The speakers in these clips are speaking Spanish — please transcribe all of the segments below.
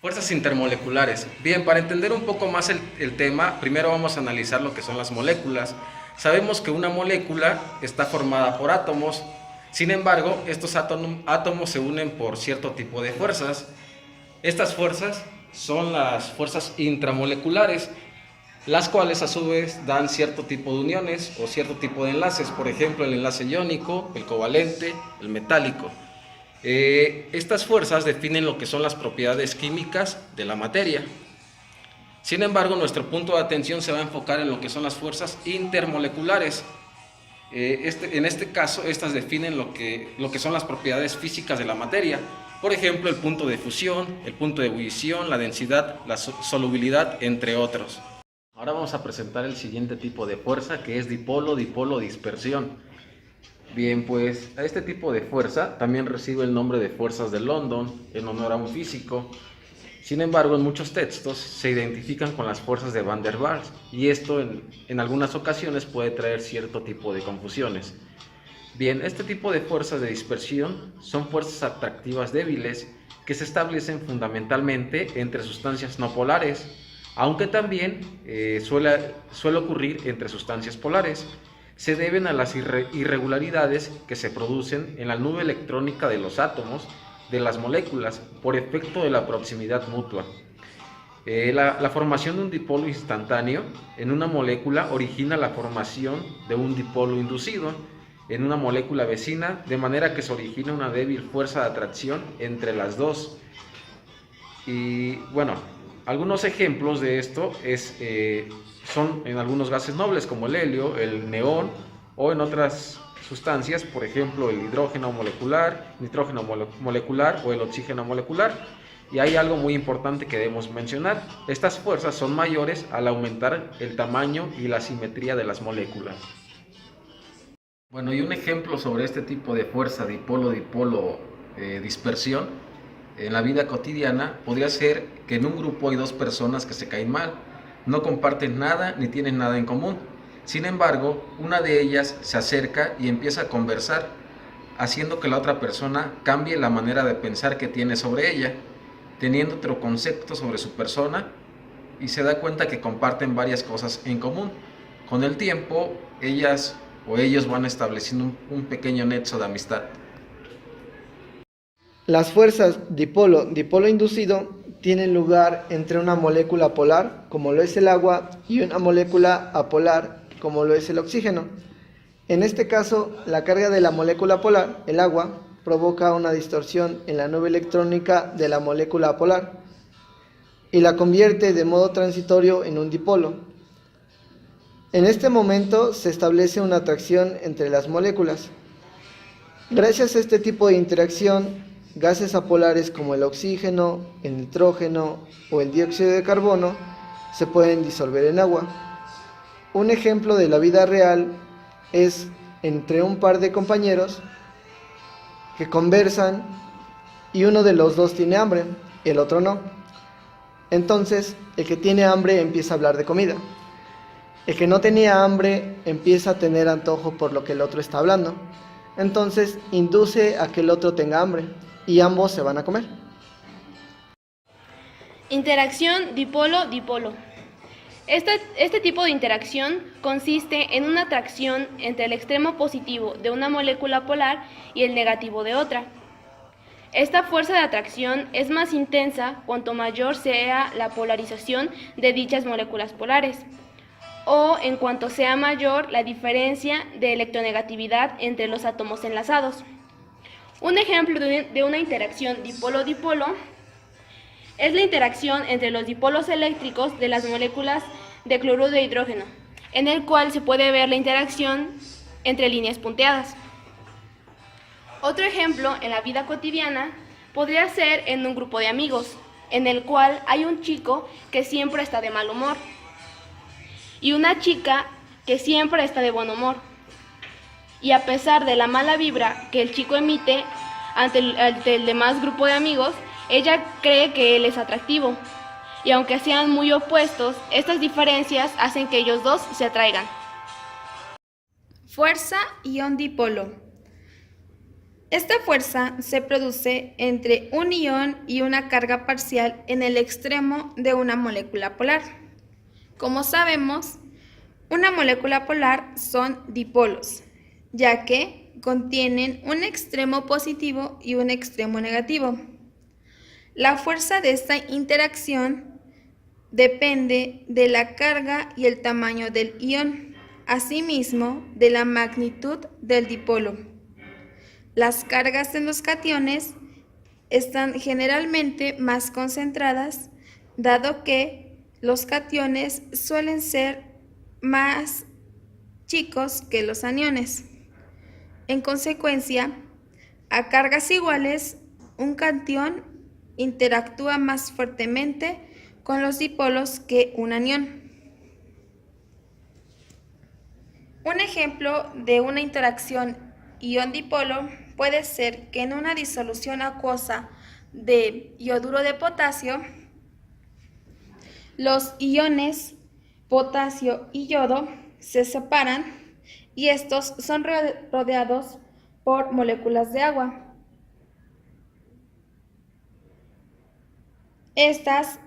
Fuerzas intermoleculares. Bien, para entender un poco más el tema, primero vamos a analizar lo que son las moléculas. Sabemos que una molécula está formada por átomos, sin embargo, estos átomos se unen por cierto tipo de fuerzas. Estas fuerzas son las fuerzas intramoleculares, las cuales a su vez dan cierto tipo de uniones o cierto tipo de enlaces, por ejemplo el enlace iónico, el covalente, el metálico. Estas fuerzas definen lo que son las propiedades químicas de la materia. Sin embargo, nuestro punto de atención se va a enfocar en lo que son las fuerzas intermoleculares. En este caso, estas definen lo que son las propiedades físicas de la materia. Por ejemplo, el punto de fusión, el punto de ebullición, la densidad, la solubilidad, entre otros. Ahora vamos a presentar el siguiente tipo de fuerza, que es dipolo dispersión. Bien, pues a este tipo de fuerza también recibe el nombre de fuerzas de London, en honor a un físico. Sin embargo, en muchos textos se identifican con las fuerzas de Van der Waals, y esto en algunas ocasiones puede traer cierto tipo de confusiones. Bien, este tipo de fuerzas de dispersión son fuerzas atractivas débiles que se establecen fundamentalmente entre sustancias no polares, aunque también suele ocurrir entre sustancias polares. Se deben a las irregularidades que se producen en la nube electrónica de los átomos de las moléculas por efecto de la proximidad mutua. La formación de un dipolo instantáneo en una molécula origina la formación de un dipolo inducido en una molécula vecina, de manera que se origina una débil fuerza de atracción entre las dos. Y bueno, algunos ejemplos de esto son en algunos gases nobles como el helio, el neón, o en otras sustancias, por ejemplo el hidrógeno molecular, nitrógeno molecular o el oxígeno molecular. Y hay algo muy importante que debemos mencionar: estas fuerzas son mayores al aumentar el tamaño y la simetría de las moléculas. Bueno, y un ejemplo sobre este tipo de fuerza dipolo dispersión en la vida cotidiana podría ser que en un grupo hay dos personas que se caen mal, no comparten nada ni tienen nada en común. Sin embargo, una de ellas se acerca y empieza a conversar, haciendo que la otra persona cambie la manera de pensar que tiene sobre ella, teniendo otro concepto sobre su persona, y se da cuenta que comparten varias cosas en común. Con el tiempo, ellas o ellos van estableciendo un pequeño nexo de amistad. Las fuerzas dipolo inducido tienen lugar entre una molécula polar, como lo es el agua, y una molécula apolar, como lo es el oxígeno. En este caso, la carga de la molécula polar, el agua, provoca una distorsión en la nube electrónica de la molécula polar y la convierte de modo transitorio en un dipolo. En este momento se establece una atracción entre las moléculas. Gracias a este tipo de interacción, gases apolares como el oxígeno, el nitrógeno o el dióxido de carbono se pueden disolver en agua. Un ejemplo de la vida real es entre un par de compañeros que conversan y uno de los dos tiene hambre, el otro no. Entonces, el que tiene hambre empieza a hablar de comida. El que no tenía hambre empieza a tener antojo por lo que el otro está hablando. Entonces, induce a que el otro tenga hambre y ambos se van a comer. Interacción dipolo-dipolo. Este tipo de interacción consiste en una atracción entre el extremo positivo de una molécula polar y el negativo de otra. Esta fuerza de atracción es más intensa cuanto mayor sea la polarización de dichas moléculas polares, o en cuanto sea mayor la diferencia de electronegatividad entre los átomos enlazados. Un ejemplo de una interacción dipolo-dipolo es la interacción entre los dipolos eléctricos de las moléculas de cloruro de hidrógeno, en el cual se puede ver la interacción entre líneas punteadas. Otro ejemplo en la vida cotidiana podría ser en un grupo de amigos, en el cual hay un chico que siempre está de mal humor y una chica que siempre está de buen humor. Y a pesar de la mala vibra que el chico emite ante el demás grupo de amigos, ella cree que él es atractivo. Y aunque sean muy opuestos, estas diferencias hacen que ellos dos se atraigan. Fuerza ion dipolo. Esta fuerza se produce entre un ion y una carga parcial en el extremo de una molécula polar. Como sabemos, una molécula polar son dipolos, ya que contienen un extremo positivo y un extremo negativo. La fuerza de esta interacción depende de la carga y el tamaño del ion, asimismo de la magnitud del dipolo. Las cargas en los cationes están generalmente más concentradas, dado que los cationes suelen ser más chicos que los aniones. En consecuencia, a cargas iguales, un catión interactúa más fuertemente con los dipolos que un anión. Un ejemplo de una interacción ion-dipolo puede ser que en una disolución acuosa de ioduro de potasio, los iones potasio y yodo se separan y estos son rodeados por moléculas de agua. Estas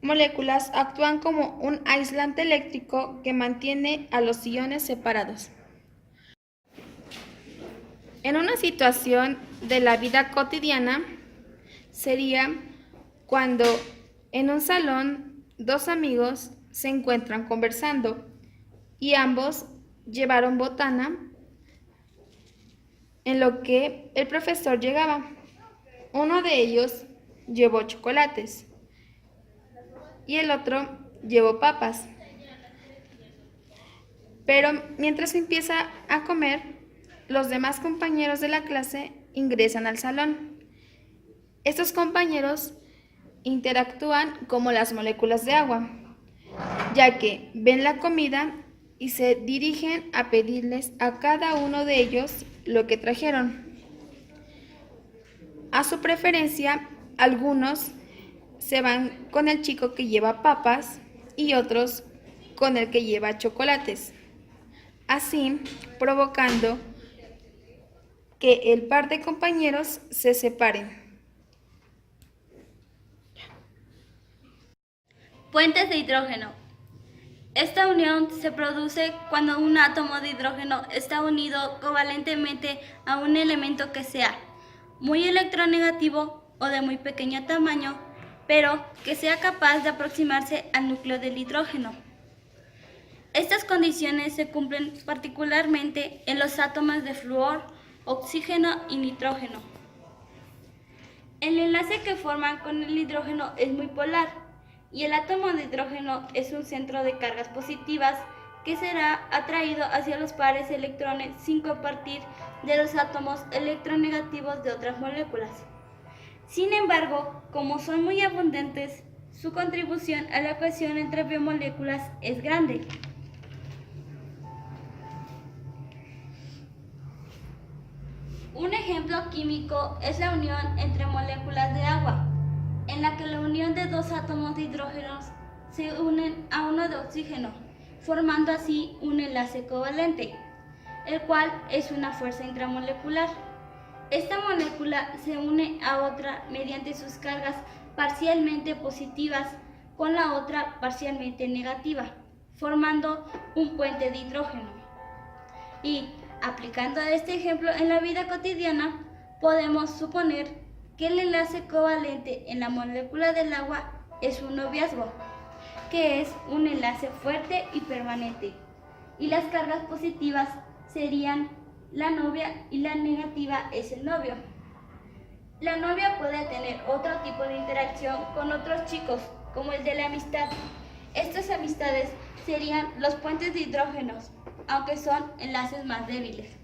moléculas actúan como un aislante eléctrico que mantiene a los iones separados. En una situación de la vida cotidiana sería cuando en un salón dos amigos se encuentran conversando y ambos llevaron botana en lo que el profesor llegaba. Uno de ellos llevó chocolates y el otro llevó papas. Pero mientras empieza a comer, los demás compañeros de la clase ingresan al salón. Estos compañeros interactúan como las moléculas de agua, ya que ven la comida y se dirigen a pedirles a cada uno de ellos lo que trajeron. A su preferencia, algunos se van con el chico que lleva papas y otros con el que lleva chocolates, así provocando que el par de compañeros se separen. Puentes de hidrógeno. Esta unión se produce cuando un átomo de hidrógeno está unido covalentemente a un elemento que sea muy electronegativo o de muy pequeño tamaño, pero que sea capaz de aproximarse al núcleo del hidrógeno. Estas condiciones se cumplen particularmente en los átomos de flúor, oxígeno y nitrógeno. El enlace que forman con el hidrógeno es muy polar y el átomo de hidrógeno es un centro de cargas positivas que será atraído hacia los pares de electrones sin compartir de los átomos electronegativos de otras moléculas. Sin embargo, como son muy abundantes, su contribución a la cohesión entre biomoléculas es grande. Un ejemplo químico es la unión entre moléculas de agua, en la que la unión de dos átomos de hidrógeno se unen a uno de oxígeno, formando así un enlace covalente, el cual es una fuerza intramolecular. Esta molécula se une a otra mediante sus cargas parcialmente positivas con la otra parcialmente negativa, formando un puente de hidrógeno. Y aplicando este ejemplo en la vida cotidiana, podemos suponer que el enlace covalente en la molécula del agua es un noviazgo, que es un enlace fuerte y permanente, y las cargas positivas serían la novia y la negativa es el novio. La novia puede tener otro tipo de interacción con otros chicos, como el de la amistad. Estas amistades serían los puentes de hidrógenos, aunque son enlaces más débiles.